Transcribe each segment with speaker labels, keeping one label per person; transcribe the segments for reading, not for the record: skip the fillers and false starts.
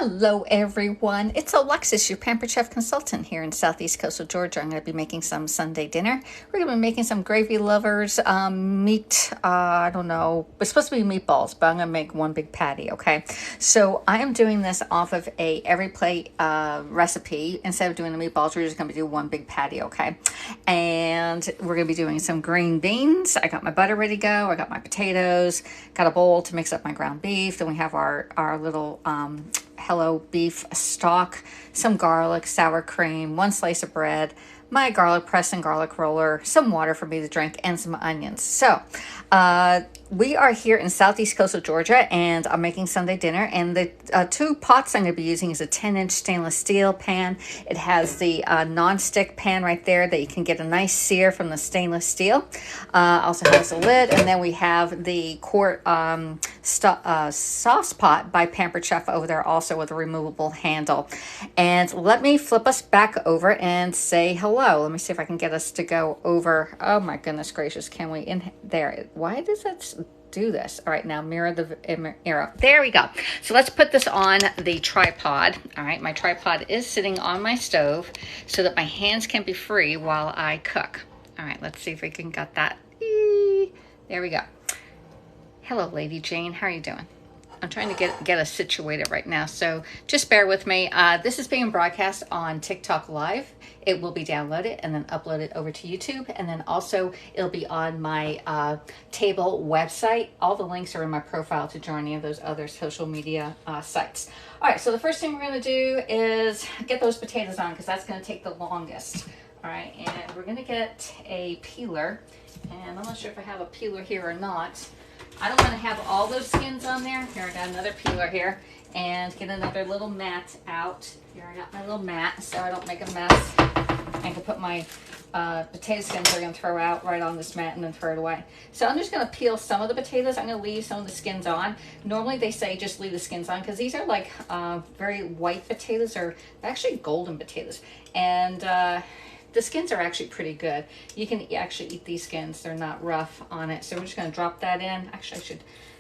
Speaker 1: Hello everyone, it's Alexis, your Pampered Chef consultant here in southeast coastal Georgia. I'm going to be making some Sunday dinner. We're going to be making some gravy lovers, meat, I don't know, it's supposed to be meatballs, but I'm going to make one big patty, okay? So I am doing this off of a EveryPlate recipe. Instead of doing the meatballs, we're just going to do one big patty, okay? And we're going to be doing some green beans. I got my butter ready to go. I got my potatoes, got a bowl to mix up my ground beef. Then we have our little Hello beef stock, some garlic, sour cream, one slice of bread, my garlic press and garlic roller, some water for me to drink, and some onions. So we are here in southeast coastal Georgia, and I'm making Sunday dinner. And the two pots I'm going to be using is a 10-inch stainless steel pan. It has the non-stick pan right there that you can get a nice sear from the stainless steel. Also has a lid, and then we have the quart sauce pot by Pampered Chef over there, also with a removable handle. And let me flip us back over and say hello. Let me see if I can get us to go over. Oh my goodness gracious, can we in there? Why does that do this? All right, now mirror the mirror. There we go. So let's put this on the tripod. All right, my tripod is sitting on my stove so that my hands can be free while I cook. All right, let's see if we can get that. There we go. Hello, Lady Jane. How are you doing? I'm trying to get us situated right now, so just bear with me. This is being broadcast on TikTok Live. It will be downloaded and then uploaded over to YouTube, and then also it'll be on my table website. All the links are in my profile to join any of those other social media sites. All right, so the first thing we're going to do is get those potatoes on, because that's going to take the longest. All right, and we're going to get a peeler, and I'm not sure if I have a peeler here or not. I don't want to have all those skins on there. Here, I got another peeler here, and get another little mat out. Here, I got my little mat so I don't make a mess. I can put my potato skins I'm going to throw out right on this mat and then throw it away. So I'm just going to peel some of the potatoes. I'm going to leave some of the skins on. Normally they say just leave the skins on, because these are like very white potatoes, or actually golden potatoes. And the skins are actually pretty good. You can actually eat these skins. They're not rough on it. So we're just going to drop that in. Actually, I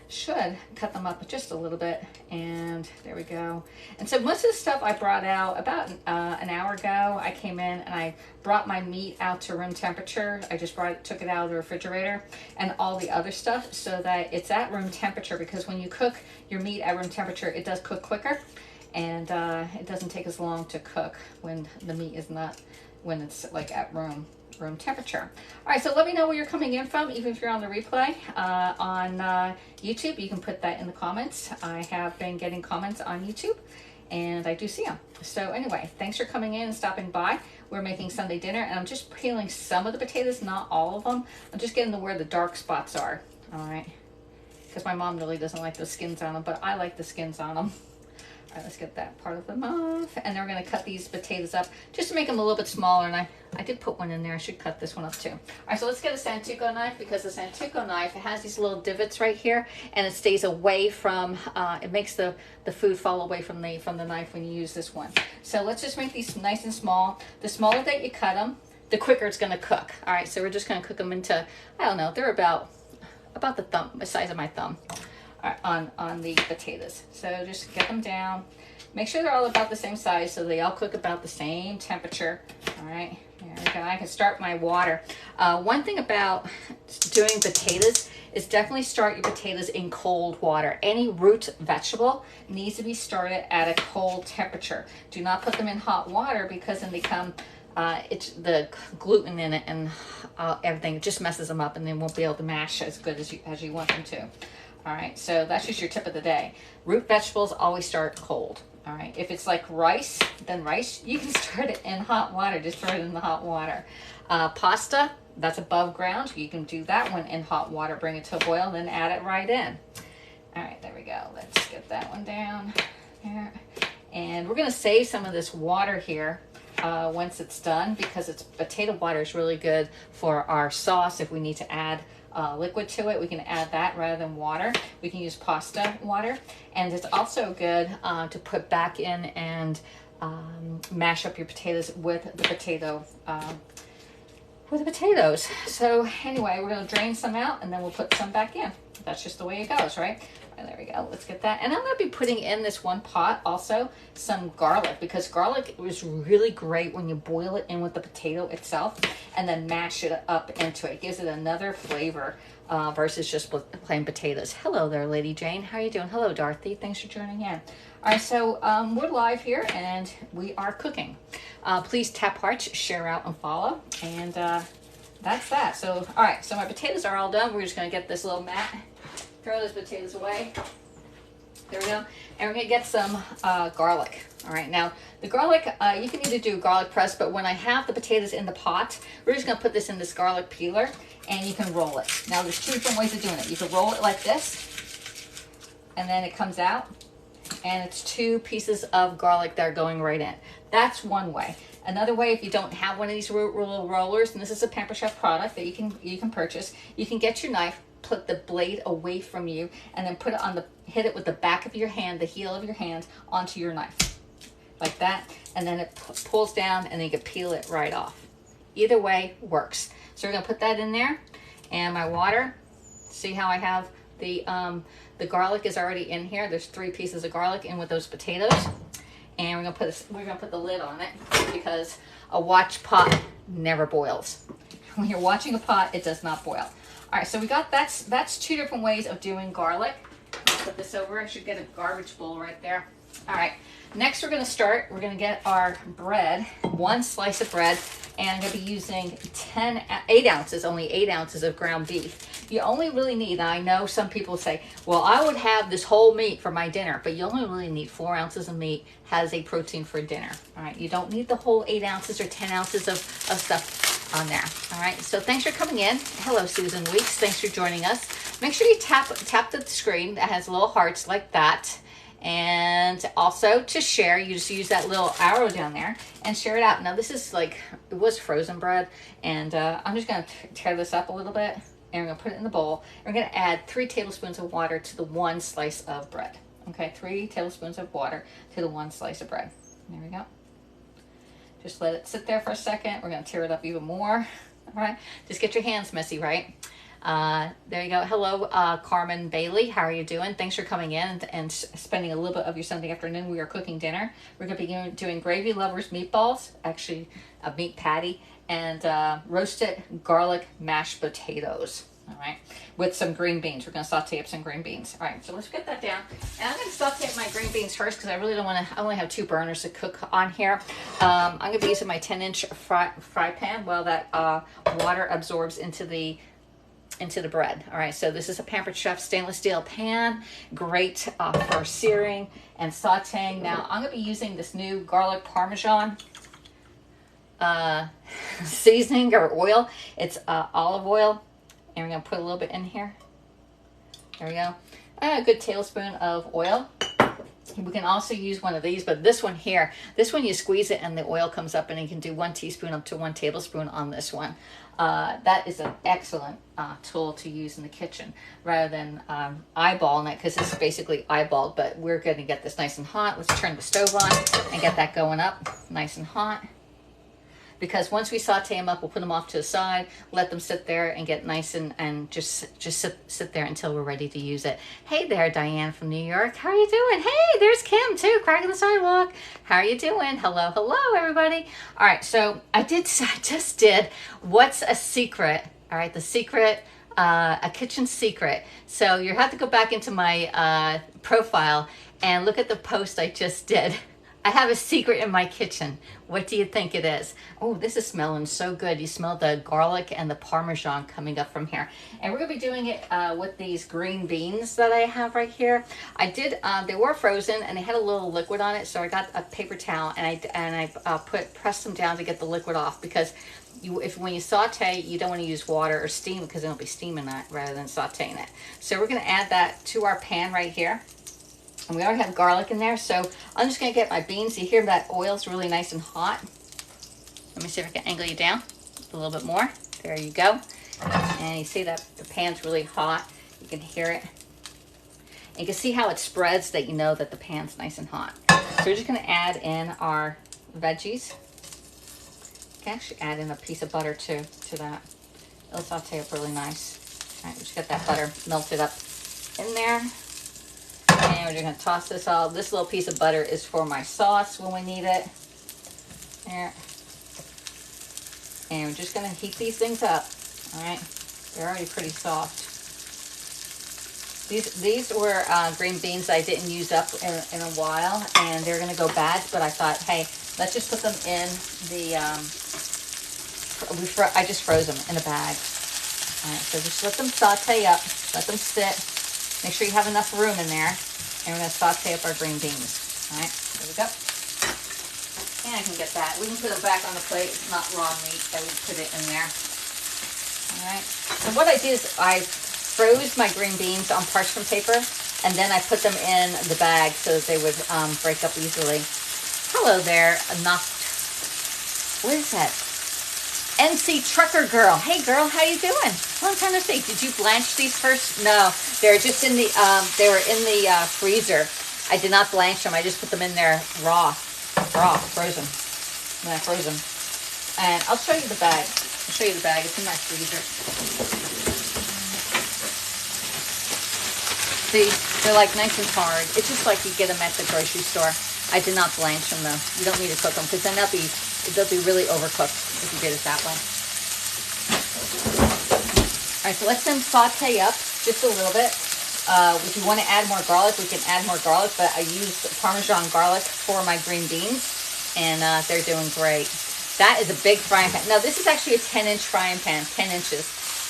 Speaker 1: should cut them up just a little bit. And there we go. And so most of the stuff I brought out about an hour ago. I came in and I brought my meat out to room temperature. I just took it out of the refrigerator, and all the other stuff, so that it's at room temperature, because when you cook your meat at room temperature, it does cook quicker, and it doesn't take as long to cook when the meat is not, when it's like at room temperature. All right, so let me know where you're coming in from, even if you're on the replay on YouTube. You can put that in the comments. I have been getting comments on YouTube, and I do see them. So anyway, thanks for coming in and stopping by. We're making Sunday dinner, and I'm just peeling some of the potatoes, not all of them. I'm just getting to where the dark spots are. All right, because my mom really doesn't like the skins on them, but I like the skins on them. All right, let's get that part of them off. And then we're going to cut these potatoes up just to make them a little bit smaller. And I did put one in there. I should cut this one up too. All right, so let's get a Santoku knife, because the Santoku knife, it has these little divots right here, and it stays away from, it makes the food fall away from the knife when you use this one. So let's just make these nice and small. The smaller that you cut them, the quicker it's going to cook. All right, so we're just going to cook them into, I don't know, they're about the size of my thumb. On the potatoes. So just get them down. Make sure they're all about the same size, so they all cook about the same temperature. All right, there we go. I can start my water. One thing about doing potatoes is definitely start your potatoes in cold water. Any root vegetable needs to be started at a cold temperature. Do not put them in hot water, because then they come, it's the gluten in it and everything, it just messes them up, and they won't be able to mash as good as you want them to. All right, so that's just your tip of the day. Root vegetables always start cold. All right, if it's like rice, then rice, you can start it in hot water. Just throw it in the hot water. Pasta, that's above ground. You can do that one in hot water. Bring it to a boil, then add it right in. All right, there we go. Let's get that one down there. And we're going to save some of this water here once it's done, because potato water is really good for our sauce. If we need to add liquid to it, we can add that rather than water. We can use pasta water, and it's also good to put back in and mash up your potatoes with the potatoes. So anyway, we're going to drain some out, and then we'll put some back in. That's just the way it goes, right? All right, there we go. Let's get that. And I'm going to be putting in this one pot also some garlic, because garlic is really great when you boil it in with the potato itself and then mash it up into it. It gives it another flavor versus just plain potatoes. Hello there, Lady Jane. How are you doing? Hello, Dorothy. Thanks for joining in. All right, so we're live here and we are cooking. Please tap hearts, share out, and follow. And that's that. So, all right, so my potatoes are all done. We're just going to get this little mat. Throw those potatoes away. There we go. And we're going to get some garlic. All right, now the garlic, you can either do garlic press, but when I have the potatoes in the pot, we're just going to put this in this garlic peeler and you can roll it. Now there's two different ways of doing it. You can roll it like this and then it comes out and it's 2 pieces of garlic that are going right in. That's one way. Another way, if you don't have one of these little rollers, and this is a Pampered Chef product that you can purchase, you can get your knife, put the blade away from you, and then put it on hit it with the back of your hand, the heel of your hand, onto your knife, like that, and then it pulls down, and then you can peel it right off. Either way works. So we're gonna put that in there, and my water. See how I have the garlic is already in here. There's 3 pieces of garlic in with those potatoes, and we're gonna put the lid on it because a watch pot never boils. When you're watching a pot, it does not boil. All right, so we got that's 2 different ways of doing garlic. Put this over. I should get a garbage bowl right there. All right, next we're gonna get our bread, 1 slice of bread, and I'm gonna be using 8 ounces, only 8 ounces of ground beef. You only really need, I know some people say, well, I would have this whole meat for my dinner, but you only really need 4 ounces of meat has a protein for dinner. All right, you don't need the whole 8 ounces or 10 ounces of stuff on there. All right, so thanks for coming in. Hello, Susan Weeks. Thanks for joining us. Make sure you tap the screen that has little hearts like that. And also to share, you just use that little arrow down there and share it out. Now this is like, it was frozen bread, and I'm just gonna tear this up a little bit, and we're gonna put it in the bowl. And we're gonna add 3 tablespoons of water to the 1 slice of bread. Okay, 3 tablespoons of water to the 1 slice of bread. There we go. Just let it sit there for a second. We're gonna tear it up even more. All right, just get your hands messy, right? There you go. Hello, Carmen Bailey. How are you doing? Thanks for coming in and spending a little bit of your Sunday afternoon. We are cooking dinner. We're going to be doing gravy lovers meatballs, actually a meat patty, and roasted garlic mashed potatoes. All right, with some green beans. We're going to saute up some green beans. All right, so let's get that down. And I'm going to saute up my green beans first because I really don't want to, I only have 2 burners to cook on here. I'm going to be using my 10-inch fry pan while that water absorbs into the bread. All right, so this is a Pampered Chef stainless steel pan, great for searing and sauteing. Now I'm going to be using this new garlic Parmesan seasoning or oil. It's olive oil, and we're going to put a little bit in here. There we go. A good tablespoon of oil. We can also use one of these, but this one here, this one you squeeze it and the oil comes up, and you can do 1 teaspoon up to 1 tablespoon on this one. That is an excellent tool to use in the kitchen rather than eyeballing it, because it's basically eyeballed, but we're going to get this nice and hot. Let's turn the stove on and get that going up nice and hot. Because once we saute them up, we'll put them off to the side, let them sit there and get nice and just sit there until we're ready to use it. Hey there, Diane from New York. How are you doing? Hey, there's Kim too, cracking the sidewalk. How are you doing? Hello, hello, everybody. All right, so I just did What's a Secret? All right, the secret, a kitchen secret. So you have to go back into my profile and look at the post I just did. I have a secret in my kitchen. What do you think it is? Oh, this is smelling so good. You smell the garlic and the Parmesan coming up from here. And we're gonna be doing it with these green beans that I have right here. I did, they were frozen and they had a little liquid on it, so I got a paper towel and I pressed them down to get the liquid off, because when you saute, you don't want to use water or steam, because it'll be steaming that rather than sauteing it. So we're gonna add that to our pan right here. And we already have garlic in there, so I'm just going to get my beans. You hear that oil's really nice and hot. Let me see if I can angle you down a little bit more. There you go. And you see that the pan's really hot. You can hear it. And you can see how it spreads, that you know that the pan's nice and hot. So we're just going to add in our veggies. You can actually add in a piece of butter too to that. It'll saute up really nice. All right, we just got that butter melted up in there. And we're just gonna toss this all. This little piece of butter is for my sauce when we need it. There. And we're just gonna heat these things up. All right, they're already pretty soft. These were green beans I didn't use up in a while, and they're gonna go bad. But I thought, hey, let's just put them in the. I just froze them in a bag. All right, so just let them saute up, let them sit. Make sure you have enough room in there, and we're gonna saute up our green beans. All right, there we go. And I can get that. We can put it back on the plate. It's not raw meat, so we put it in there. All right. So what I did is I froze my green beans on parchment paper, and then I put them in the bag so that they would break up easily. Hello there, what is that? NC Trucker Girl. Hey girl, how you doing? Long time no see. Did you blanch these first? No, they're just in the, they were in the freezer. I did not blanch them. I just put them in there raw, frozen. When I froze them. And I'll show you the bag. I'll show you the bag. It's in my freezer. See, they're like nice and hard. It's just like you get them at the grocery store. I did not blanch them though. You don't need to cook them because then they'll be really overcooked if you did it that way. All right, so let's them saute up just a little bit. If you want to add more garlic, we can add more garlic, but I used Parmesan garlic for my green beans, and they're doing great. That is a big frying pan. Now, this is actually a 10-inch frying pan, 10 inches,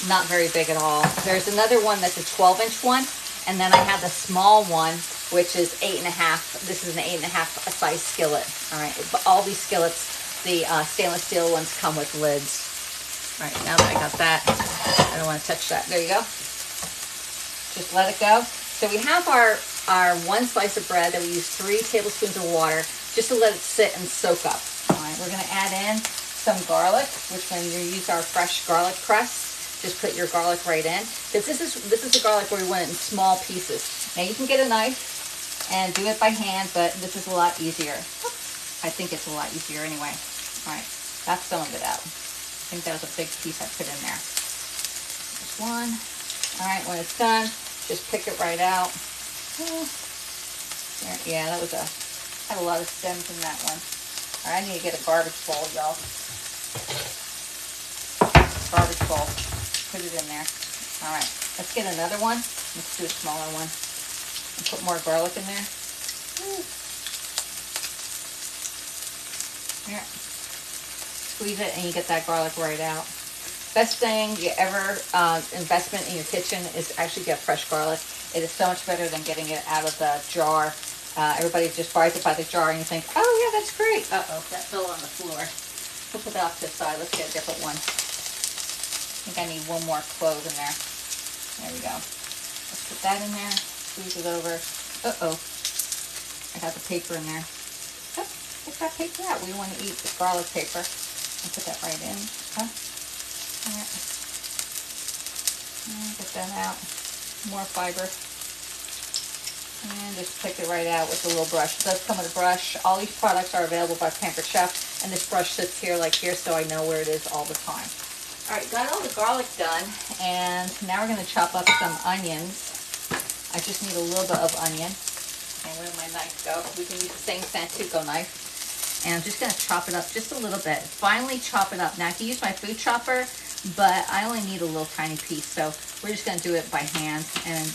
Speaker 1: not very big at all. There's another one that's a 12-inch one, and then I have the small one, which is 8.5. This is an 8.5 size skillet. All right, all these skillets, the stainless steel ones come with lids. All right, now that I got that, I don't want to touch that. There you go. Just let it go. So we have our one slice of bread that we use 3 tablespoons of water just to let it sit and soak up. All right, we're going to add in some garlic, which when you use our fresh garlic press, just put your garlic right in. Because this is the garlic where we want it in small pieces. Now you can get a knife and do it by hand, but this is a lot easier. I think it's a lot easier anyway. All right, that's some of it out. I think that was a big piece I put in there. There's one. All right, when it's done, just pick it right out. There, yeah, that was had a lot of stems in that one. All right, I need to get a garbage bowl, y'all. Garbage bowl. Put it in there. All right, let's get another one. Let's do a smaller one. And put more garlic in there. There. Squeeze it and you get that garlic right out. Best thing you ever investment in your kitchen is actually get fresh garlic. It is so much better than getting it out of the jar. Everybody just buys it by the jar and you think, oh yeah, that's great. Uh-oh, that fell on the floor. We'll put that off to the side. Let's get a different one. I think I need one more clove in there. There we go. Let's put that in there. Squeeze it over. Uh-oh. I got the paper in there. Oh, take that paper out. We want to eat the garlic paper. I'll put that right in. Huh? There. And get that out. More fiber. And just pick it right out with the little brush. It does come with a brush. All these products are available by Pampered Chef. And this brush sits here like here so I know where it is all the time. Alright, got all the garlic done. And now we're going to chop up some onions. I just need a little bit of onion. And where did my knife go? We can use the same Santuco knife. And I'm just going to chop it up just a little bit. Finally chop it up. Now I can use my food chopper, but I only need a little tiny piece. So we're just going to do it by hand. And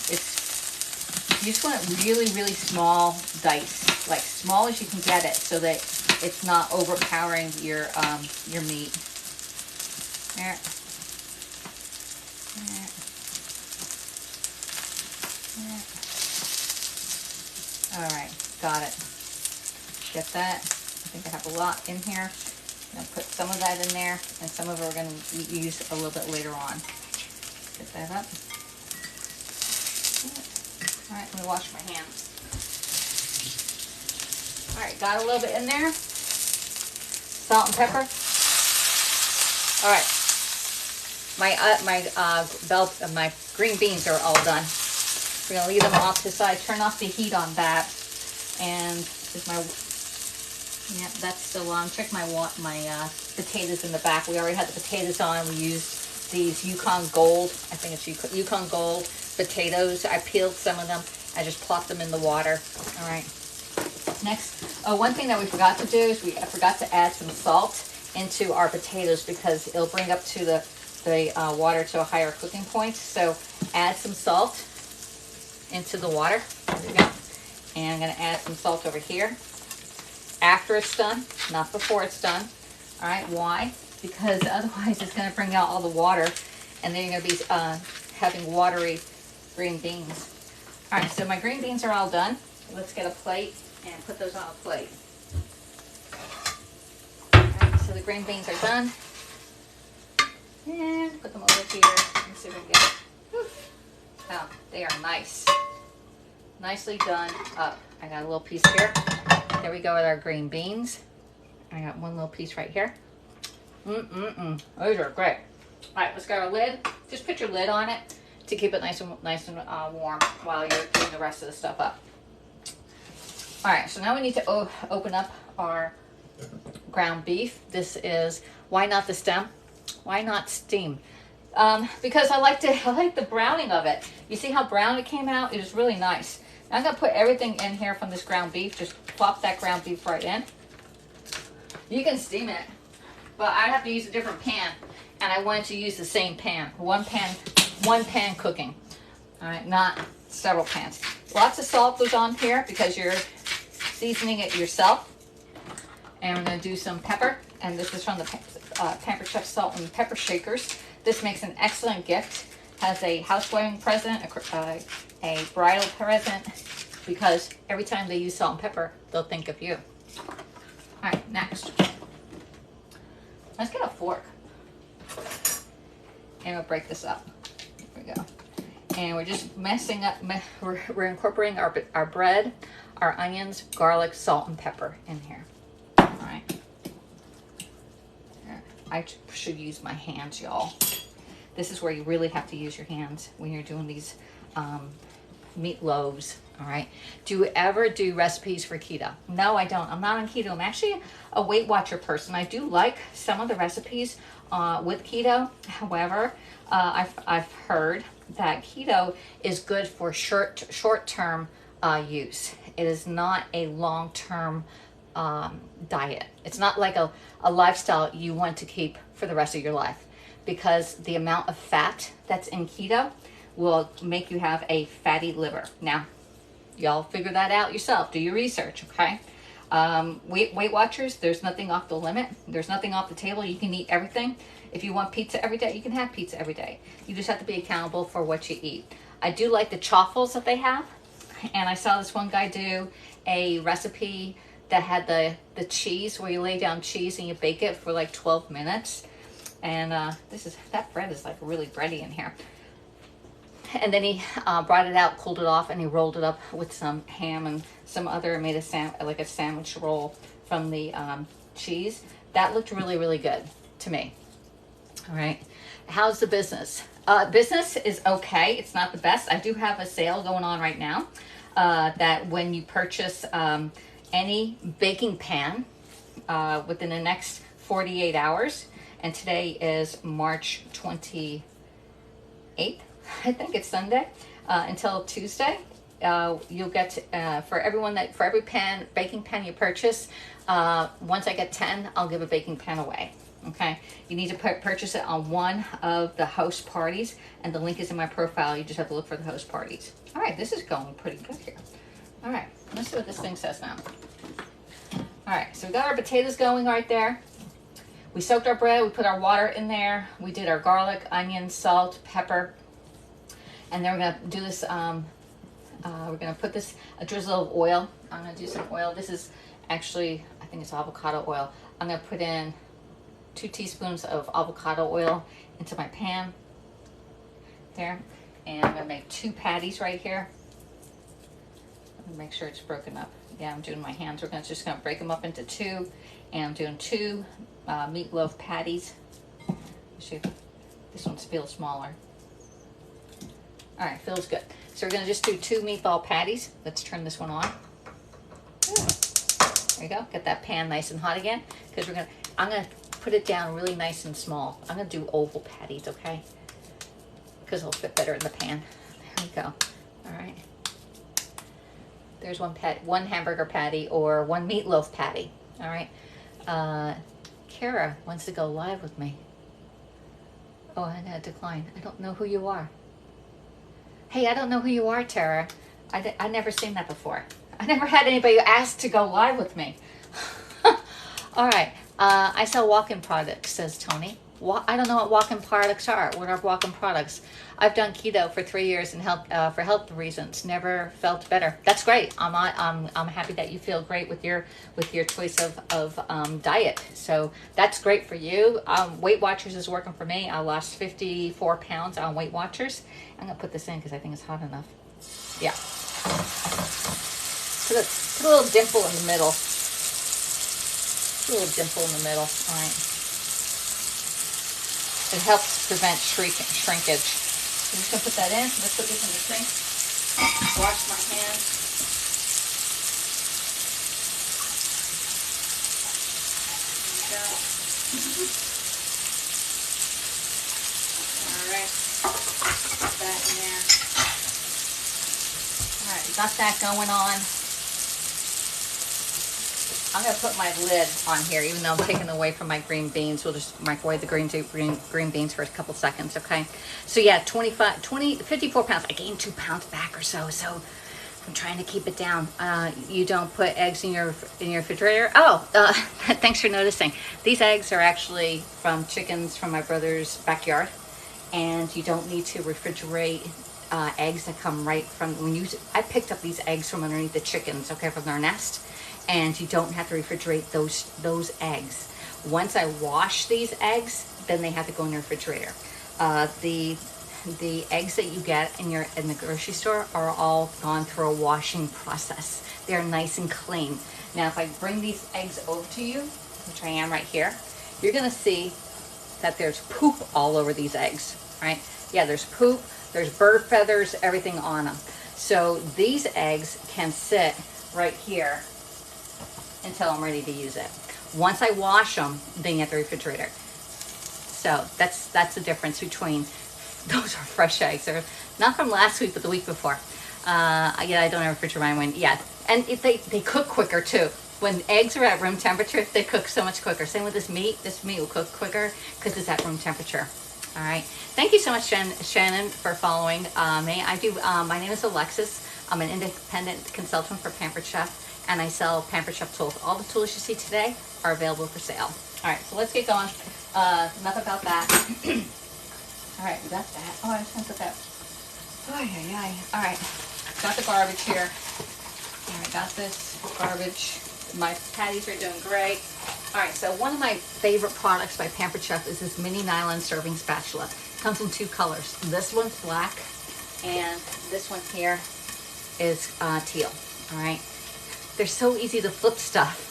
Speaker 1: you just want it really, really small dice. Like small as you can get it so that it's not overpowering your meat. There. There. There. All right, got it. Get that. I think I have a lot in here. I'm going to put some of that in there, and some of it we're going to use a little bit later on. Get that up. All right, let me wash my hands. All right, got a little bit in there. Salt and pepper. All right, my green beans are all done. We're gonna leave them off to the side. Turn off the heat on that. And is my that's still on. Check my potatoes in the back. We already had the potatoes on. We used these Yukon Gold. I think it's Yukon Gold potatoes. I peeled some of them I just plop them in the water. All right. Next, one thing that we forgot to do is I forgot to add some salt into our potatoes because it'll bring up to the water to a higher cooking point. So add some salt into the water. There we go. And I'm going to add some salt over here after it's done, not before it's done. All right, why? Because otherwise it's going to bring out all the water, and then you're going to be having watery green beans. All right, so my green beans are all done. Let's get a plate and put those on a plate. All right, so the green beans are done. And put them over here. Let's see if we can get it. Oh, they are nice. Nicely done up. I got a little piece here. There we go with our green beans. I got one little piece right here. Those are great. All right, let's get our lid. Just put your lid on it to keep it nice and warm while you're doing the rest of the stuff up. All right, so now we need to open up our ground beef. This is, why not the stem? Why not steam? Because I like the browning of it. You see how brown it came out? It is really nice. Now I'm gonna put everything in here from this ground beef. Just plop that ground beef right in. You can steam it, but I have to use a different pan, and I wanted to use the same pan. One pan cooking. All right, not several pans. Lots of salt goes on here because you're seasoning it yourself. And we're gonna do some pepper, and this is from the Pampered Chef salt and pepper shakers. This makes an excellent gift. Has a housewarming present, a bridal present, because every time they use salt and pepper, they'll think of you. All right, next. Let's get a fork. And we'll break this up. There we go. And we're just messing up, we're incorporating our bread, our onions, garlic, salt, and pepper in here. All right. I should use my hands, y'all. This is where you really have to use your hands when you're doing these meatloaves, all right? Do you ever do recipes for keto? No, I don't. I'm not on keto. I'm actually a Weight Watcher person. I do like some of the recipes with keto. However, I've heard that keto is good for short-term use. It is not a long-term diet. It's not like a lifestyle you want to keep for the rest of your life, because the amount of fat that's in keto will make you have a fatty liver. Now, y'all figure that out yourself. Do your research, okay? Weight Watchers, there's nothing off the limit. There's nothing off the table. You can eat everything. If you want pizza every day, you can have pizza every day. You just have to be accountable for what you eat. I do like the chaffles that they have. And I saw this one guy do a recipe that had the cheese, where you lay down cheese and you bake it for like 12 minutes. And that bread is like really bready in here. And then he brought it out, cooled it off, and he rolled it up with some ham and some other, made a sandwich roll from the cheese. That looked really, really good to me. All right, how's the business? Business is okay. It's not the best. I do have a sale going on right now that when you purchase any baking pan within the next 48 hours, and today is March 28th, I think it's Sunday, until Tuesday, you'll get for every baking pan you purchase, once I get 10, I'll give a baking pan away. Okay, you need to purchase it on one of the host parties, and the link is in my profile. You just have to look for the host parties. All right, this is going pretty good here. All right, let's see what this thing says now. All right, so we got our potatoes going right there. We soaked our bread, we put our water in there, we did our garlic, onion, salt, pepper, and then we're gonna do this, we're gonna put this, a drizzle of oil. I'm gonna do some oil. This is actually, I think it's avocado oil. I'm gonna put in 2 teaspoons of avocado oil into my pan there. And I'm gonna make 2 patties right here. Let me make sure it's broken up. Yeah, I'm doing my hands. We're just gonna break them up into 2. And I'm doing 2 meatloaf patties. This one feels smaller. All right, feels good. So we're gonna just do 2 meatball patties. Let's turn this one on. There you go. Get that pan nice and hot again, because I'm gonna put it down really nice and small. I'm gonna do oval patties, okay? Because it'll fit better in the pan. There we go. All right. There's one hamburger patty or one meatloaf patty. All right. Kara wants to go live with me. Oh, I had to decline. I don't know who you are. Hey, I don't know who you are, Tara. I never seen that before. I never had anybody ask to go live with me. All right. I sell walk-in products, says Tony. I don't know what walk-in products are. What are walk-in products? I've done keto for 3 years and for health reasons. Never felt better. That's great. I'm happy that you feel great with your choice of diet. So that's great for you. Weight Watchers is working for me. I lost 54 pounds on Weight Watchers. I'm gonna put this in because I think it's hot enough. Yeah. Put a little dimple in the middle. Put a little dimple in the middle. All right. It helps prevent shrinkage. I'm just gonna put that in. Let's put this in the sink. Wash my hands. There we go. All right. Put that in there. All right, got that going on. I'm going to put my lid on here, even though I'm taking away from my green beans. We'll just microwave the green beans for a couple seconds, okay? So yeah, 54 pounds. I gained 2 pounds back or so, so I'm trying to keep it down. You don't put eggs in your refrigerator? Oh, thanks for noticing. These eggs are actually from chickens from my brother's backyard, and you don't need to refrigerate eggs that come right from, I picked up these eggs from underneath the chickens, okay, from their nest. And you don't have to refrigerate those eggs. Once I wash these eggs, then they have to go in your refrigerator. The eggs that you get in the grocery store are all gone through a washing process. They're nice and clean. Now, if I bring these eggs over to you, which I am right here, you're gonna see that there's poop all over these eggs, right? Yeah, there's poop, there's bird feathers, everything on them. So these eggs can sit right here until I'm ready to use it. Once I wash them, then you have the refrigerator. So that's the difference between, those are fresh eggs. They're not from last week, but the week before. Yeah, I don't ever refrigerate mine. Yeah, and they cook quicker too. When eggs are at room temperature, they cook so much quicker. Same with this meat. This meat will cook quicker because it's at room temperature. All right. Thank you so much, Shannon, for following me. My name is Alexis. I'm an independent consultant for Pampered Chef, and I sell Pampered Chef tools. All the tools you see today are available for sale. All right, so let's get going. Enough about that. All right, we got that. Oh, I just want to put that. All right, got the garbage here. All right, got this garbage. My patties are doing great. All right, so one of my favorite products by Pampered Chef is this mini nylon serving spatula. It comes in 2 colors. This one's black, and this one here is teal. All right. They're so easy to flip stuff.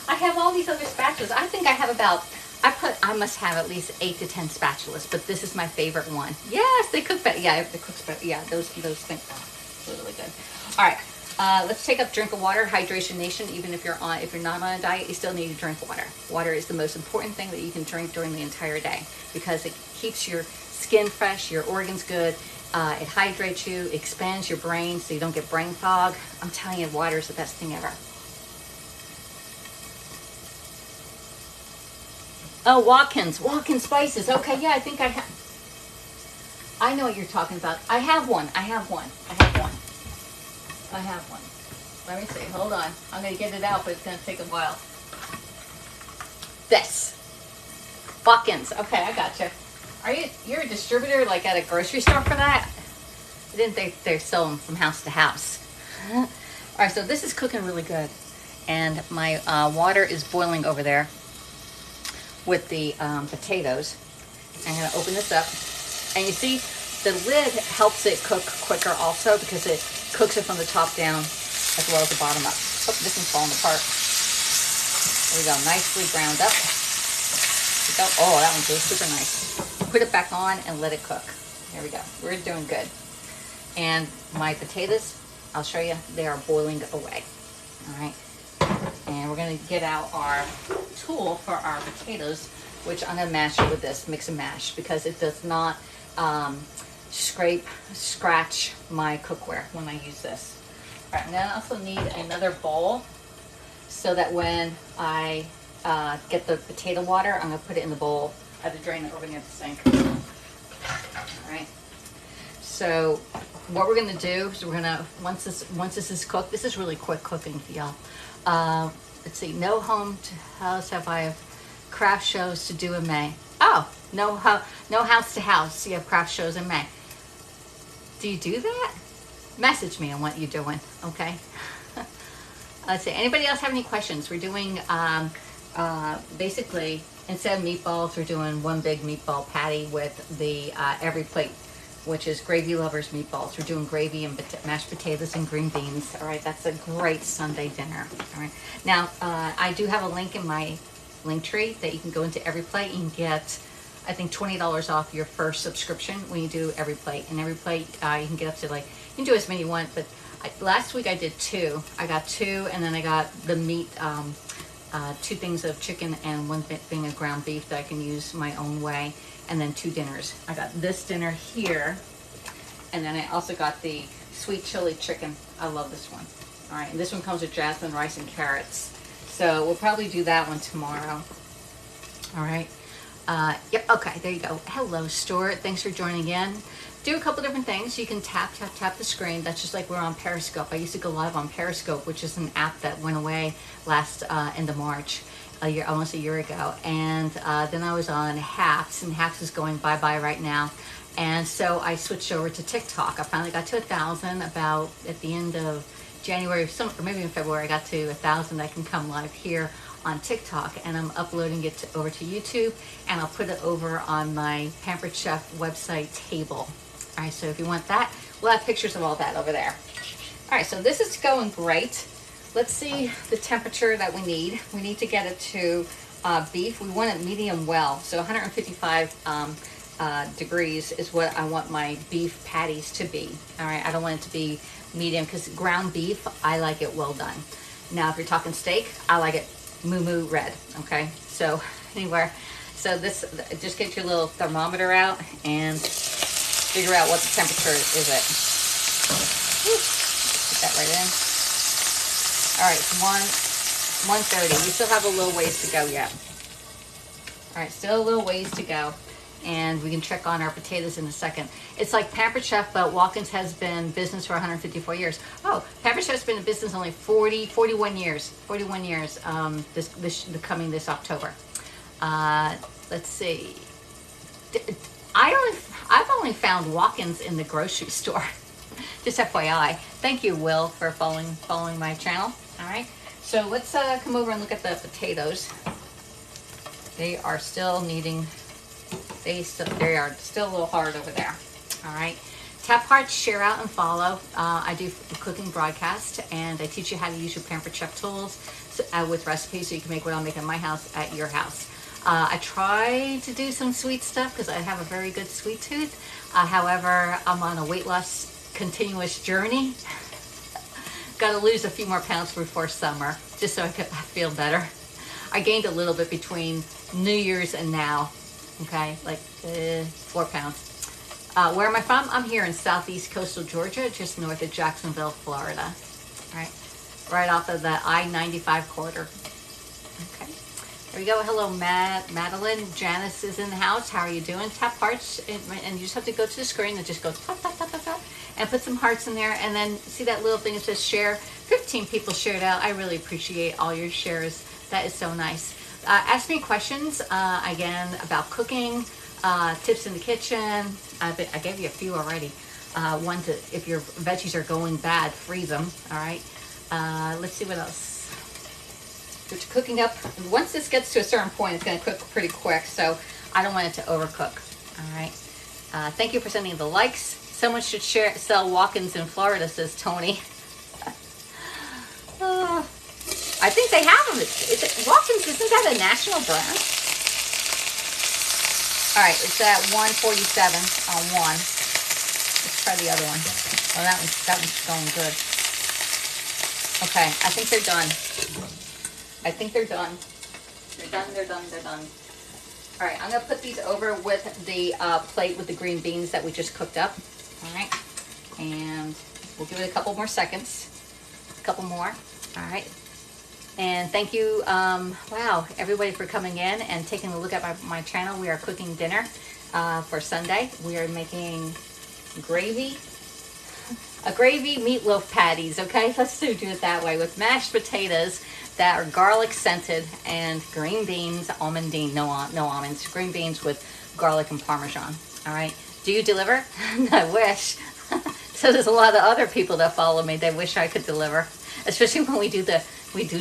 Speaker 1: I have all these other spatulas. I think I have I must have at least 8 to 10 spatulas, but this is my favorite one. Yes, they cook better. Yeah, they cook better. Yeah, those things are really good. All right, let's take up drink of water. Hydration Nation. Even if you're not on a diet, you still need to drink water. Water is the most important thing that you can drink during the entire day because it keeps your skin fresh, your organs good. It hydrates you, expands your brain so you don't get brain fog. I'm telling you, water is the best thing ever. Oh, Watkins spices. Okay, yeah, I think I have. I know what you're talking about. I have one. Let me see. Hold on. I'm going to get it out, but it's going to take a while. This. Watkins. Okay, I gotcha. You're a distributor like at a grocery store for that? I didn't think they sell them from house to house. All right, so this is cooking really good. And my water is boiling over there with the potatoes. I'm gonna open this up. And you see, the lid helps it cook quicker also because it cooks it from the top down as well as the bottom up. Oh, this one's falling apart. There we go, nicely ground up. Oh, that one's really super nice. Put it back on and let it cook. There we go. We're doing good. And my potatoes, I'll show you, they are boiling away. All right. And we're going to get out our tool for our potatoes, which I'm going to mash it with this, mix and mash, because it does not scratch my cookware when I use this. All Okay, and then I also need another bowl so that when I get the potato water, I'm gonna put it in the bowl. I have to drain it over near the sink. All right. So what we're gonna do is we're gonna, once this is cooked, this is really quick cooking, y'all. Let's see, no house have I craft shows to do in May. Oh, no house to house. You have craft shows in May. Do you do that? Message me on what you're doing, okay? Let's see, anybody else have any questions? We're doing, basically, instead of meatballs, we're doing one big meatball patty with the EveryPlate, which is gravy lovers meatballs. We're doing gravy and mashed potatoes and green beans. All right, that's a great Sunday dinner. All right, now I do have a link in my link tree that you can go into EveryPlate. You can get, I think, $20 off your first subscription when you do EveryPlate. And EveryPlate, you can get up to, like, you can do as many you want, but last week I did 2. I got 2, and then I got the meat, 2 things of chicken and 1 thing of ground beef that I can use my own way, and then 2 dinners. I got this dinner here, and then I also got the sweet chili chicken. I love this one. All right, and this one comes with jasmine rice and carrots. So we'll probably do that one tomorrow. All right. Yep, okay, there you go. Hello, Stuart. Thanks for joining in. Do a couple different things. You can tap the screen. That's just like we're on Periscope. I used to go live on Periscope, which is an app that went away last end of March, almost a year ago. And then I was on Hacks, and Hacks is going bye-bye right now. And so I switched over to TikTok. I finally got to 1,000 about at the end of January, or maybe in February. I got to 1,000. I can come live here on TikTok, and I'm uploading it over to YouTube, and I'll put it over on my Pampered Chef website table. All right, so if you want that, we'll have pictures of all that over there. All right, so this is going great. Let's see the temperature that we need. We need to get it to beef. We want it medium well, so 155 degrees is what I want my beef patties to be. All right, I don't want it to be medium, because ground beef, I like it well done. Now, if you're talking steak, I like it moo red, okay? So anywhere, so this, just get your little thermometer out and figure out what the temperature is at. Put that right in. All right, it's 130. You still have a little ways to go yet. All right, still a little ways to go. And we can check on our potatoes in a second. It's like Pampered Chef, but Watkins has been in business for 154 years. Oh, Pampered Chef's been in business only 41 years. 41 years, coming this October. Let's see. I've only found Watkins in the grocery store. Just FYI. Thank you, Will, for following my channel. All right. So let's come over and look at the potatoes. They are still needing. They are still a little hard over there. All right. Tap hearts, share out, and follow. I do cooking broadcast, and I teach you how to use your Pampered Chef tools with recipes so you can make what I'm making in my house at your house. I try to do some sweet stuff because I have a very good sweet tooth. However, I'm on a weight loss continuous journey. Got to lose a few more pounds before summer just so I feel better. I gained a little bit between New Year's and now. Okay, like 4 pounds. Where am I from? I'm here in southeast coastal Georgia, just north of Jacksonville, Florida. All right off of the I-95 corridor. Okay, there we go. Hello, Madeline. Janice is in the house. How are you doing? Tap hearts, and you just have to go to the screen and just go tap, tap, tap, tap, tap, and put some hearts in there, and then see that little thing that says share. 15 people shared out. I really appreciate all your shares. That is so nice. Ask me questions, again, about cooking, tips in the kitchen. I gave you a few already. One to, if your veggies are going bad, freeze them, all right? Let's see what else. It's cooking up. Once this gets to a certain point, it's gonna cook pretty quick, so I don't want it to overcook, all right? Thank you for sending the likes. Someone should sell walk-ins in Florida, says Tony. I think they have them. Watkins, isn't that a national brand? All right, it's at 147 on one. Let's try the other one. Oh, that one's going good. Okay, I think they're done. They're done. All right, I'm gonna put these over with the plate with the green beans that we just cooked up. All right, and we'll give it a couple more seconds. couple more. All right. And thank you, wow, everybody for coming in and taking a look at my channel. We are cooking dinner for Sunday. We are making gravy, a gravy meatloaf patties, okay? Let's do it that way, with mashed potatoes that are garlic scented and green beans, no almonds, green beans with garlic and Parmesan, all right? Do you deliver? I wish. So there's a lot of other people that follow me. They wish I could deliver, especially when we do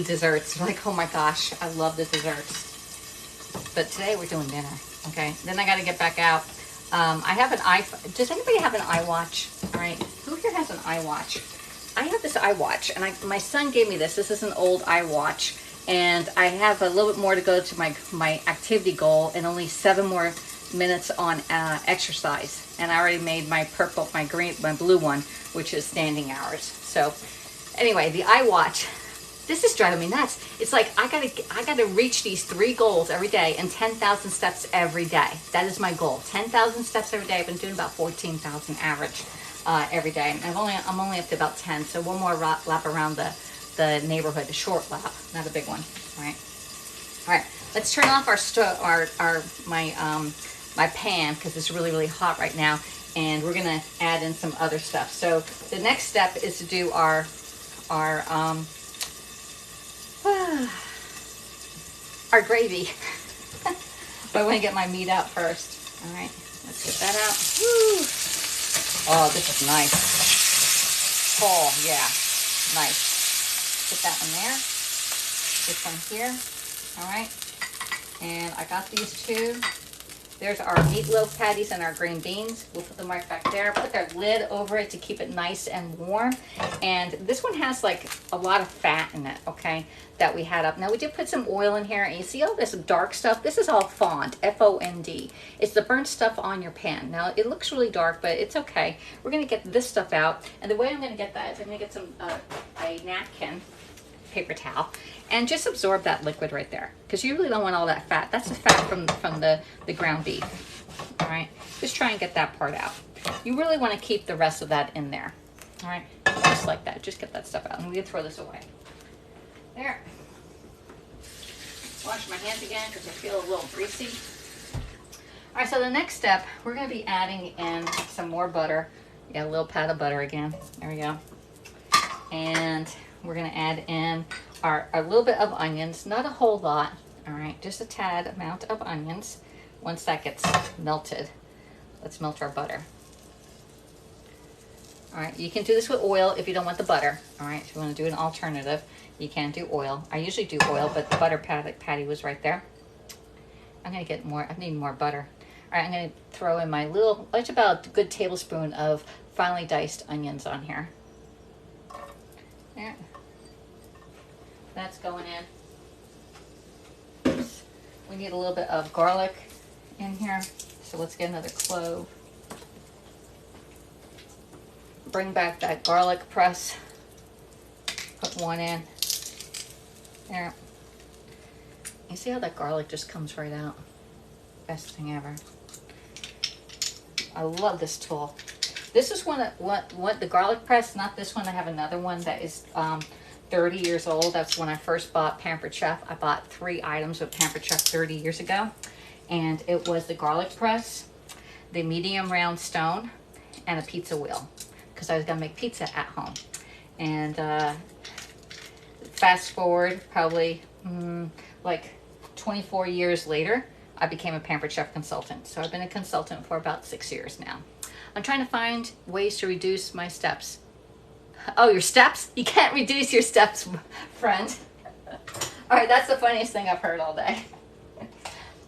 Speaker 1: desserts. Like, oh my gosh, I love the desserts. But today we're doing dinner, okay? Then I got to get back out. I have an does anybody have an iWatch? All right, who here has an iWatch? I have this iWatch, and my son gave me this. This is an old iWatch, and I have a little bit more to go to my activity goal, and only 7 more minutes on exercise. And I already made my blue one, which is standing hours. So anyway, the iWatch, this is driving me nuts. It's like I gotta reach these 3 goals every day and 10,000 steps every day. That is my goal. 10,000 steps every day. I've been doing about 14,000 average every day. I'm only up to about 10. So one more lap around the neighborhood, a short lap, not a big one. All right. All right. Let's turn off my pan, because it's really, really hot right now, and we're gonna add in some other stuff. So the next step is to do our gravy. But I want to get my meat out first. All right, let's get that out. Woo. Oh, this is nice. Oh yeah, nice. Put that one there. This one here. All right, and I got these 2. There's our meatloaf patties and our green beans. We'll put them right back there. Put their lid over it to keep it nice and warm. And this one has like a lot of fat in it, okay, that we had up. Now we did put some oil in here, and you see all this dark stuff? This is all fond, F-O-N-D. It's the burnt stuff on your pan. Now it looks really dark, but it's okay. We're gonna get this stuff out. And the way I'm gonna get that is I'm gonna get some a napkin, paper towel, and just absorb that liquid right there, because you really don't want all that fat. That's the fat from the ground beef. All right, just try and get that part out. You really want to keep the rest of that in there. All right, just like that. Just get that stuff out, and we can throw this away. There. Wash my hands again because I feel a little greasy. All right, so the next step, we're going to be adding in some more butter. Yeah, a little pat of butter again. There we go. And we're going to add in a little bit of onions, not a whole lot, all right, just a tad amount of onions. Once that gets melted, let's melt our butter. All right, you can do this with oil if you don't want the butter. All right, if you want to do an alternative, you can do oil. I usually do oil, but the butter patty was right there. I'm going to get more, I need more butter. All right, I'm going to throw in my it's about a good tablespoon of finely diced onions on here. There. That's going in. Oops. We need a little bit of garlic in here, so let's get another clove. Bring back that garlic press. Put one in. There. You see how that garlic just comes right out? Best thing ever. I love this tool. This is what the garlic press, not this one. I have another one that is 30 years old. That's when I first bought Pampered Chef. I bought 3 items of Pampered Chef 30 years ago. And it was the garlic press, the medium round stone, and a pizza wheel, because I was going to make pizza at home. And fast forward probably like 24 years later, I became a Pampered Chef consultant. So I've been a consultant for about 6 years now. I'm trying to find ways to reduce my steps. Oh, your steps? You can't reduce your steps, friend. All right, that's the funniest thing I've heard all day.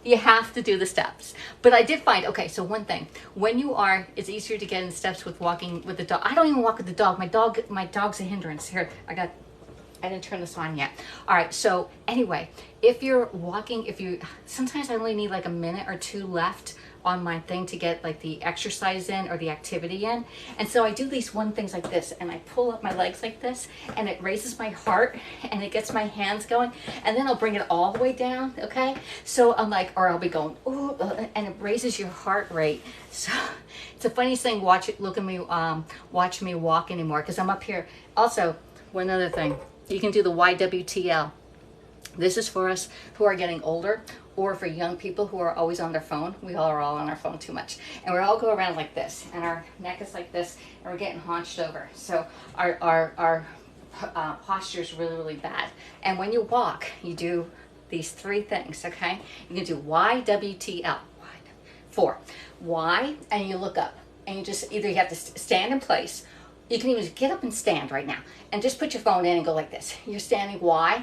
Speaker 1: You have to do the steps. But I did find, okay, so one thing, when you are, it's easier to get in steps with walking with the dog. I don't even walk with the dog. My dog's a hindrance. Here, I didn't turn this on yet. All right, so anyway, if you're walking, sometimes I only need like a minute or 2 left on my thing to get like the exercise in or the activity in. And so I do these things like this, and I pull up my legs like this, and it raises my heart and it gets my hands going, and then I'll bring it all the way down, okay? So I'm like, or I'll be going, ooh, and it raises your heart rate. So it's the funniest thing, watch me walk anymore, because I'm up here. Also, one other thing. You can do the YWTL. This is for us who are getting older, or for young people who are always on their phone. We all are all on our phone too much. And we all go around like this, and our neck is like this, and we're getting hunched over. So our posture is really, really bad. And when you walk, you do these 3 things, okay? You can do YWTL. 4. Y, and you look up. And you just, either you have to stand in place. You can even get up and stand right now. And just put your phone in and go like this. You're standing Y,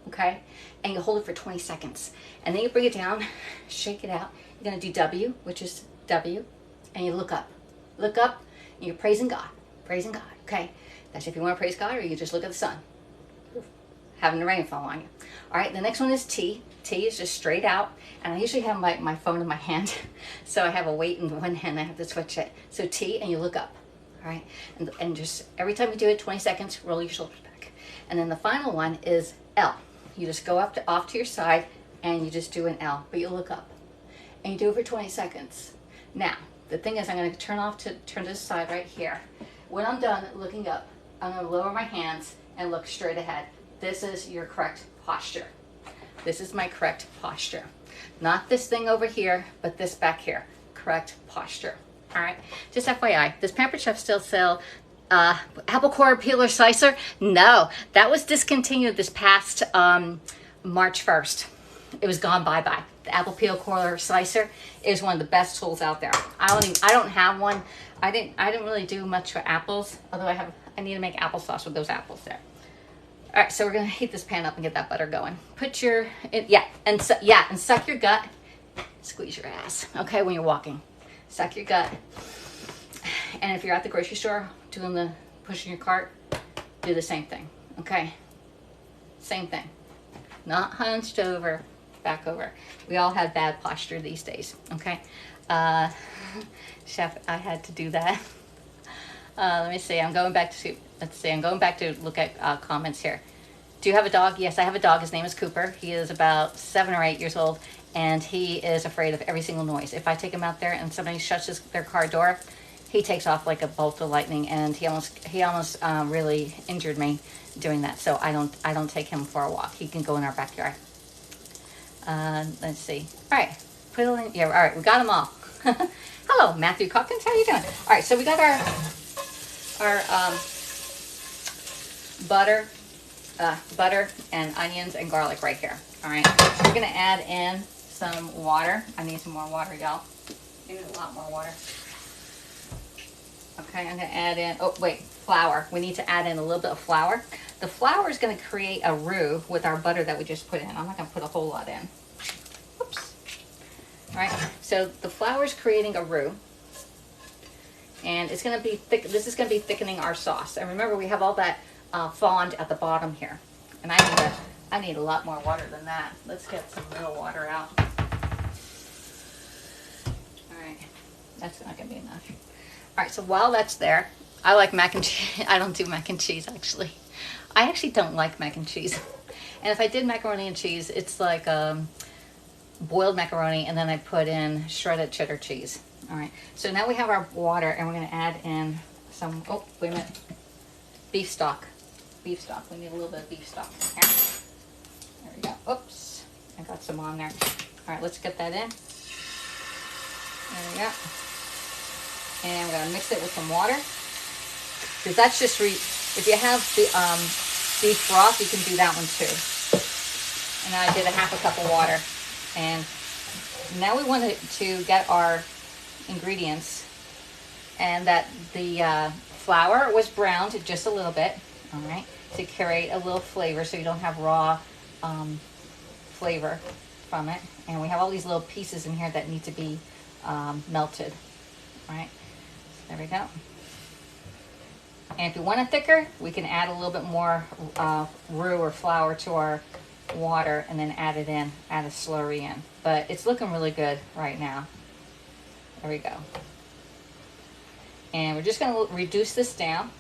Speaker 1: okay? And you hold it for 20 seconds. And then you bring it down, shake it out. You're gonna do W, which is W, and you look up. Look up, and you're praising God, okay? That's if you wanna praise God, or you just look at the sun. Having the rain fall on you. All right, the next one is T. T is just straight out, and I usually have my phone in my hand, so I have a weight in one hand, I have to switch it. So T, and you look up, all right? And just every time you do it, 20 seconds, roll your shoulders back. And then the final one is L. You just go off to your side, and you just do an L, but you look up. And you do it for 20 seconds. Now, the thing is, I'm gonna turn to the side right here. When I'm done looking up, I'm gonna lower my hands and look straight ahead. This is your correct posture. This is my correct posture. Not this thing over here, but this back here. Correct posture. All right, just FYI, does Pampered Chef still sell apple core peeler slicer? No, that was discontinued this past March 1st. It was gone bye-bye. The apple peel core slicer is one of the best tools out there. I don't have one. I didn't really do much for apples, although I need to make applesauce with those apples there. All right, so we're gonna heat this pan up and get that butter going. Put your, and suck your gut. Squeeze your ass, okay, when you're walking. Suck your gut. And if you're at the grocery store pushing your cart, do the same thing, okay? Same thing. Not hunched over, back over. We all have bad posture these days, okay? Chef, I had to do that. Let me see, I'm going back to look at comments here. Do you have a dog? Yes, I have a dog. His name is Cooper. He is about 7 or 8 years old, and he is afraid of every single noise. If I take him out there and somebody shuts their car door, he takes off like a bolt of lightning, and he almost really injured me doing that. So I don't take him for a walk. He can go in our backyard. Let's see. All right, put it in. Yeah, all right, we got them all. Hello, Matthew Calkins. How are you doing? All right, so we got our butter and onions and garlic right here. All right, we're gonna add in some water. I need some more water, y'all. I need a lot more water. Okay, I'm gonna add in, flour. We need to add in a little bit of flour. The flour is gonna create a roux with our butter that we just put in. I'm not gonna put a whole lot in. Oops. All right, so the flour is creating a roux. And it's gonna be thick. This is gonna be thickening our sauce. And remember, we have all that fond at the bottom here. And I need a lot more water than that. Let's get some real water out. All right, that's not gonna be enough. All right, so while that's there, I like mac and cheese. I don't do mac and cheese, actually. I actually don't like mac and cheese. And if I did macaroni and cheese, it's like boiled macaroni, and then I put in shredded cheddar cheese. All right, so now we have our water, and we're gonna add in some, beef stock. Beef stock, we need a little bit of beef stock in here. There we go, oops, I got some on there. All right, let's get that in. There we go. And we're gonna mix it with some water. Because that's just, if you have the beef broth, you can do that one too. And I did a half a cup of water. And now we want to get our ingredients, and that the flour was browned just a little bit, all right, to create a little flavor so you don't have raw flavor from it. And we have all these little pieces in here that need to be melted, all right? So there we go. And if you want it thicker, we can add a little bit more roux or flour to our water and then add it in, add a slurry in. But it's looking really good right now. There we go. And we're just gonna reduce this down.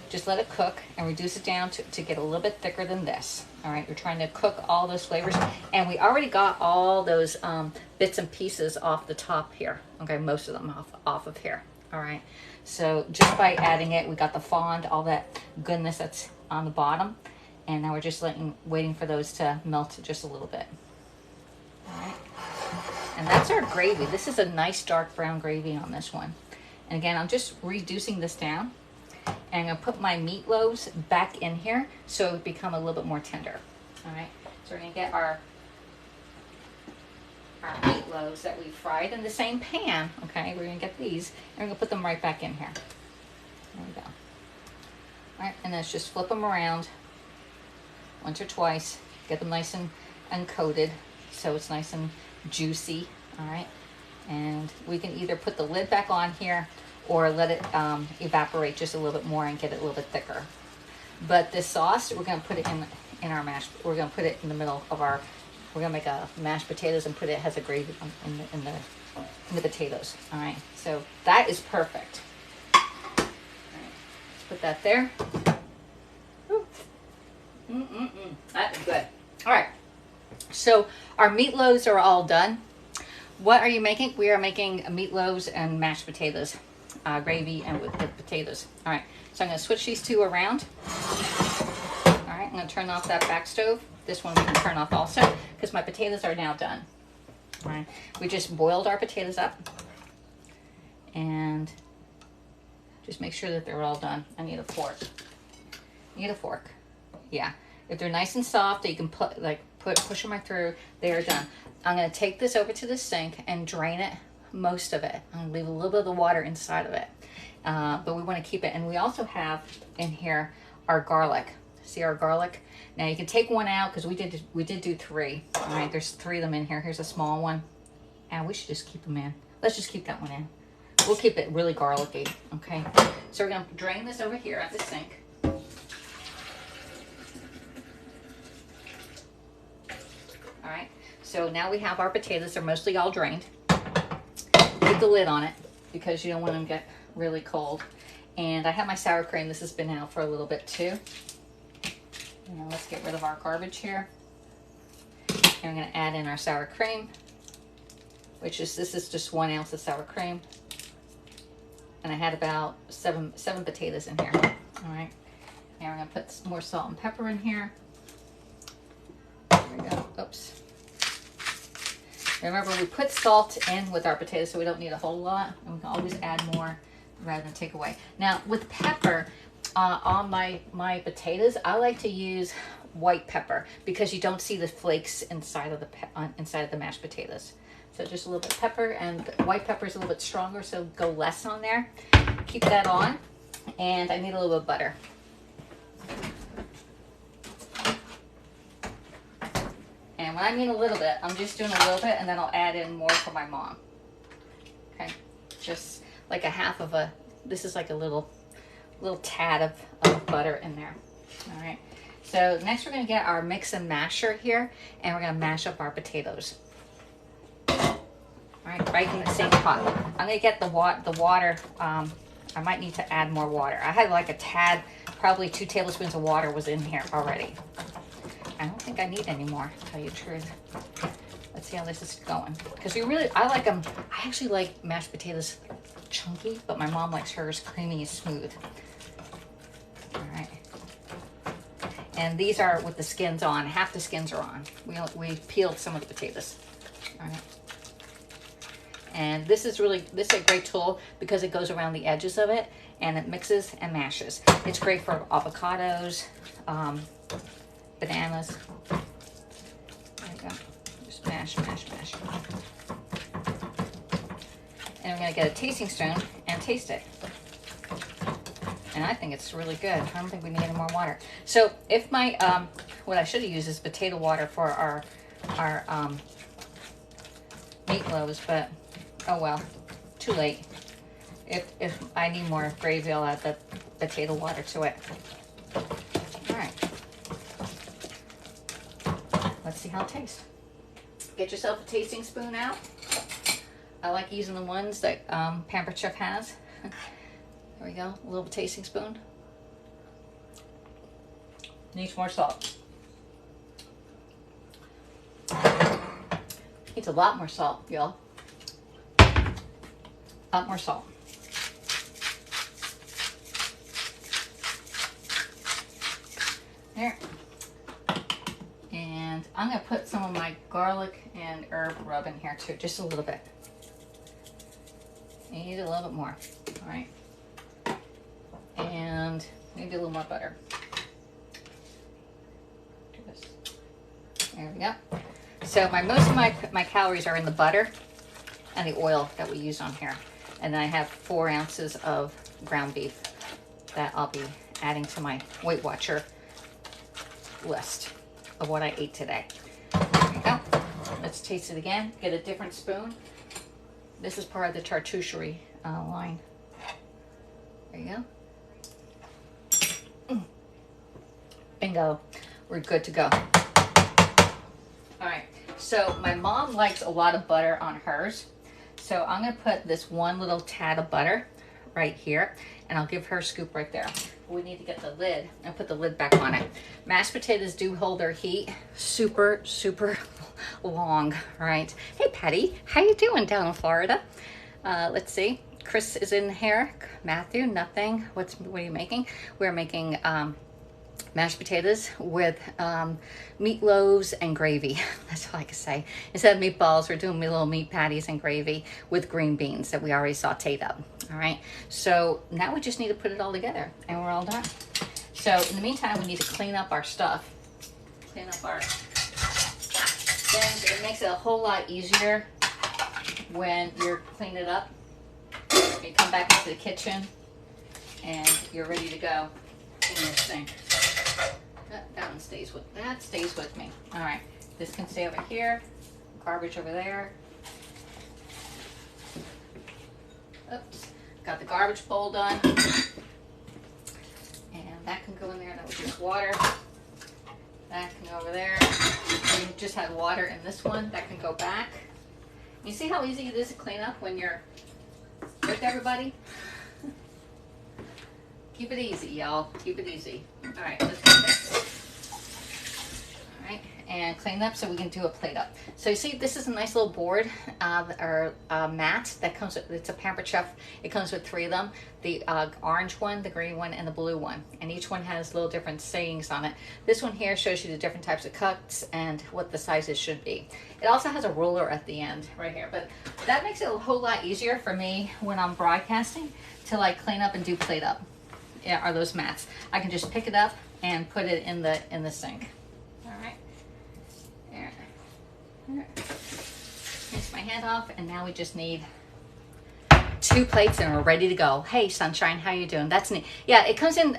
Speaker 1: Just let it cook and reduce it down to get a little bit thicker than this. All right, we're trying to cook all those flavors. And we already got all those bits and pieces off the top here. Okay, most of them off of here. All right, so just by adding it, we got the fond, all that goodness that's on the bottom. And now we're just waiting for those to melt just a little bit. All right. And that's our gravy. This is a nice dark brown gravy on this one. And again, I'm just reducing this down. And I'm going to put my meatloaves back in here so it would become a little bit more tender. All right. So we're going to get our meatloaves that we fried in the same pan. Okay. We're going to get these and we're going to put them right back in here. There we go. All right. And let's just flip them around once or twice. Get them nice and coated so it's nice and juicy. All right. And we can either put the lid back on here or let it evaporate just a little bit more and get it a little bit thicker. But this sauce, we're going to put it in our mashed. We're going to put it in the middle of our. We're going to make a mashed potatoes and put it as a gravy in the potatoes. All right. So that is perfect. All right. Let's put that there. That is good. All right. So our meatloaves are all done. What are you making? We are making meatloaves and mashed potatoes. Gravy and with the potatoes. All right, so I'm going to switch these two around. All right, I'm going to turn off that back stove. This one we can turn off also because my potatoes are now done. All right, we just boiled our potatoes up and just make sure that they're all done. I need a fork. Yeah, if they're nice and soft, you can push them right through. They are done. I'm going to take this over to the sink and drain it. Most of it. I'm going to leave a little bit of the water inside of it. But we want to keep it. And we also have in here our garlic. See our garlic? Now you can take one out because we did do 3. All right, there's 3 of them in here. Here's a small one. And we should just keep them in. Let's just keep that one in. We'll keep it really garlicky. Okay. So we're going to drain this over here at the sink. All right. So now we have our potatoes. They're mostly all drained. Keep the lid on it because you don't want them to get really cold. And I have my sour cream. This has been out for a little bit too. Now let's get rid of our garbage here. And I'm going to add in our sour cream, which is, this is just 1 ounce of sour cream. And I had about seven potatoes in here. All right. Now we're going to put some more salt and pepper in here. There we go. Oops. Remember, we put salt in with our potatoes, so we don't need a whole lot. And we can always add more rather than take away. Now, with pepper, on my potatoes, I like to use white pepper because you don't see the flakes inside of the mashed potatoes. So just a little bit of pepper, and white pepper is a little bit stronger, so go less on there. Keep that on, and I need a little bit of butter. And when I mean a little bit, I'm just doing a little bit, and then I'll add in more for my mom. Okay, just like a half of a. This is like a little tad of butter in there. All right. So next we're going to get our mix and masher here, and we're going to mash up our potatoes. All right in the same pot. I'm going to get the water. I might need to add more water. I had like a tad, probably 2 tablespoons of water was in here already. I don't think I need any more, to tell you the truth. Let's see how this is going. Because I like them. I actually like mashed potatoes chunky, but my mom likes hers creamy and smooth. All right. And these are with the skins on. Half the skins are on. We peeled some of the potatoes. All right. And this is a great tool because it goes around the edges of it and it mixes and mashes. It's great for avocados, bananas. There you go. Just mash, mash, mash. And I'm going to get a tasting spoon and taste it. And I think it's really good. I don't think we need any more water. So if my, what I should have used is potato water for our meatloaves, but oh well, too late. If I need more gravy, I'll add the potato water to it. All right. Let's see how it tastes. Get yourself a tasting spoon out. I like using the ones that Pampered Chef has. There we go, a little tasting spoon. Needs more salt. Needs a lot more salt, y'all. A lot more salt. There. And I'm going to put some of my garlic and herb rub in here too, just a little bit. You need a little bit more, all right? And maybe a little more butter. Do this. There we go. So most of my calories are in the butter and the oil that we use on here. And then I have 4 ounces of ground beef that I'll be adding to my Weight Watcher list of what I ate today. There we go. Let's taste it again. Get a different spoon. This is part of the charcuterie line. There you go. Bingo. We're good to go. All right. So my mom likes a lot of butter on hers. So I'm going to put this one little tad of butter right here, and I'll give her a scoop right there. We need to get the lid and put the lid back on it. Mashed potatoes do hold their heat super, super long, right? Hey, Patty, how you doing down in Florida? Let's see. Chris is in here. Matthew, nothing. What are you making? We're making mashed potatoes with meatloaves and gravy. That's all I can say. Instead of meatballs, we're doing little meat patties and gravy with green beans that we already sauteed up. All right. So now we just need to put it all together and we're all done. So in the meantime, we need to clean up our stuff. Clean up our things. It makes it a whole lot easier when you're cleaning it up. You come back into the kitchen and you're ready to go in your sink. That one stays with me. All right, this can stay over here. Garbage over there. Oops, got the garbage bowl done, and that can go in there. That was just water. That can go over there. We just had water in this one. That can go back. You see how easy it is to clean up when you're with everybody? Keep it easy, y'all. Keep it easy. All right, let's do this. All right, and clean up so we can do a plate up. So you see, this is a nice little board or mat that comes with, it's a Pampered Chef. It comes with 3 of them. The orange one, the green one, and the blue one. And each one has little different sayings on it. This one here shows you the different types of cuts and what the sizes should be. It also has a ruler at the end right here. But that makes it a whole lot easier for me when I'm broadcasting to like clean up and do plate up. Yeah, are those mats. I can just pick it up and put it in the sink. All right. There. Rinse my hand off, and now we just need 2 plates, and we're ready to go. Hey, Sunshine, how you doing? That's neat. Yeah, it comes in.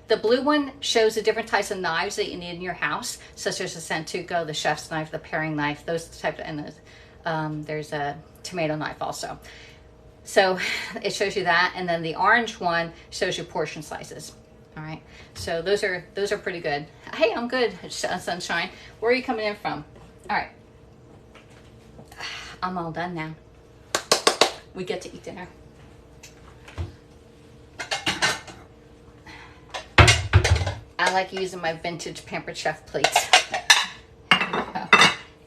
Speaker 1: The blue one shows the different types of knives that you need in your house, such as the Santuco, the chef's knife, the paring knife, those types, and there's a tomato knife also. So it shows you that, and then the orange one shows you portion sizes. All right, so those are pretty good. Hey, I'm good, Sunshine. Where are you coming in from? All right, I'm all done now. We get to eat dinner. I like using my vintage Pampered Chef plates.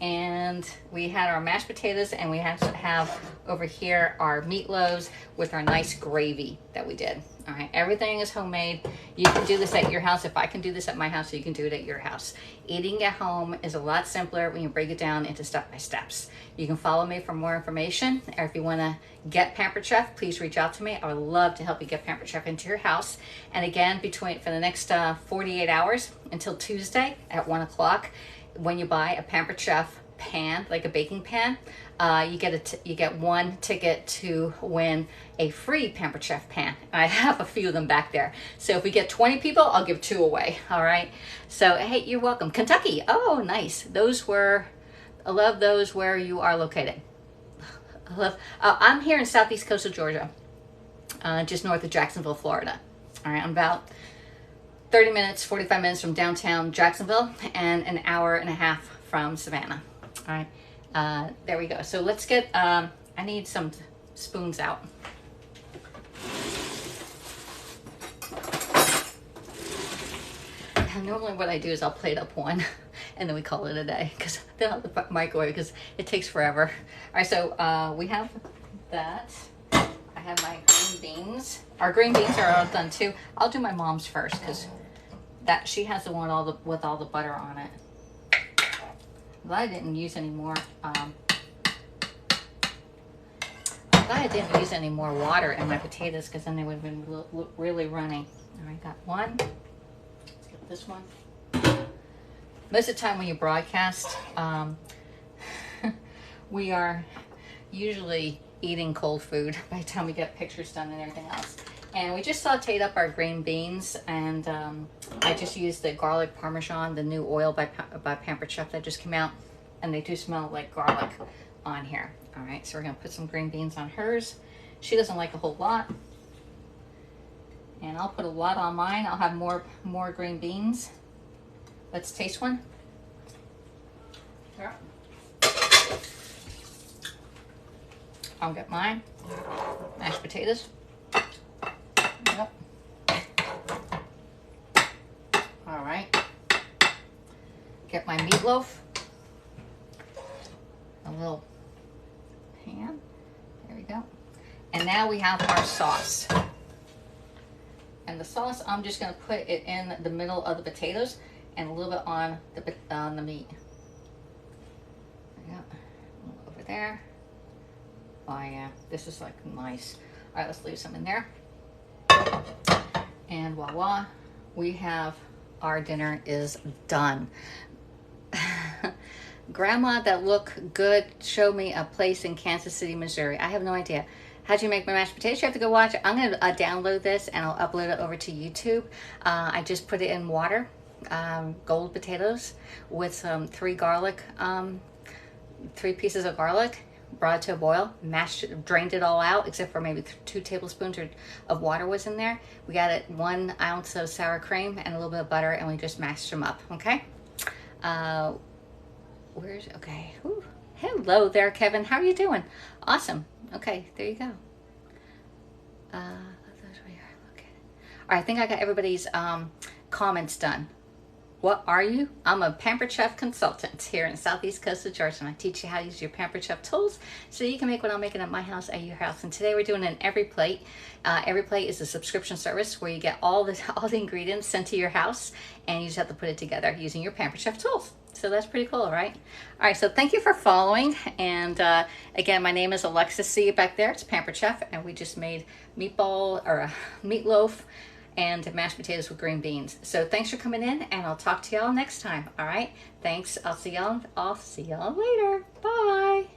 Speaker 1: And we had our mashed potatoes, and we have over here our meatloaves with our nice gravy that we did. All right, everything is homemade. You can do this at your house. If I can do this at my house, you can do it at your house. Eating at home is a lot simpler when you break it down into step-by-steps. You can follow me for more information, or if you want to get Pampered Chef, please reach out to me. I would love to help you get Pampered Chef into your house. And again, for the next 48 hours until Tuesday at 1 o'clock, when you buy a Pampered Chef pan, like a baking pan, you get 1 ticket to win a free Pampered Chef pan. I have a few of them back there. So if we get 20 people, I'll give 2 away. All right. So hey, you're welcome. Kentucky. Oh, nice. I love those where you are located. I'm here in southeast coastal Georgia, just north of Jacksonville, Florida. All right. I'm about 30 minutes, 45 minutes from downtown Jacksonville, and an hour and a half from Savannah. All right, there we go. So let's get, I need some spoons out. And normally what I do is I'll plate up 1 and then we call it a day, because then I'll have the microwave because it takes forever. All right, so we have that. I have my green beans. Our green beans are all done too. I'll do my mom's first because That she has the one with all the butter on it. But I didn't use any more. I'm glad I didn't use any more water in my potatoes, because then they would have been really runny. All right, got one. Let's get this one. Most of the time when you broadcast, we are usually eating cold food by the time we get pictures done and everything else. And we just sauteed up our green beans, and I just used the garlic Parmesan, the new oil by Pampered Chef that just came out, and they do smell like garlic on here. All right, so we're gonna put some green beans on hers. She doesn't like a whole lot, and I'll put a lot on mine. I'll have more green beans. Let's taste one. Yeah. I'll get mine. Mashed potatoes. Yep. All right. Get my meatloaf. A little pan. There we go. And now we have our sauce. And the sauce, I'm just going to put it in the middle of the potatoes and a little bit on the meat. There we go. A little over there. Oh yeah, this is like nice. All right, let's leave some in there. And voila, we have our dinner is done. Grandma that look good showed me a place in Kansas City, Missouri. I have no idea. How'd you make my mashed potatoes? You have to go watch it. I'm going to download this and I'll upload it over to YouTube. I just put it in water, gold potatoes with some 3 pieces of garlic. Brought it to a boil, drained it all out, except for maybe 2 tablespoons of water was in there. We got it 1 ounce of sour cream and a little bit of butter, and we just mashed them up, okay? Okay. Ooh. Hello there, Kevin. How are you doing? Awesome. Okay, there you go. Okay. All right, I think I got everybody's comments done. What are you? I'm a Pampered Chef consultant here in the southeast coast of Georgia, and I teach you how to use your Pampered Chef tools so you can make what I'm making at my house at your house. And today we're doing an EveryPlate. EveryPlate is a subscription service where you get all the ingredients sent to your house, and you just have to put it together using your Pampered Chef tools. So that's pretty cool, right? All right, so thank you for following. And again, my name is Alexis. See you back there. It's Pampered Chef, and we just made meatloaf and mashed potatoes with green beans. So thanks for coming in, and I'll talk to y'all next time. All right, thanks. I'll see y'all later. Bye.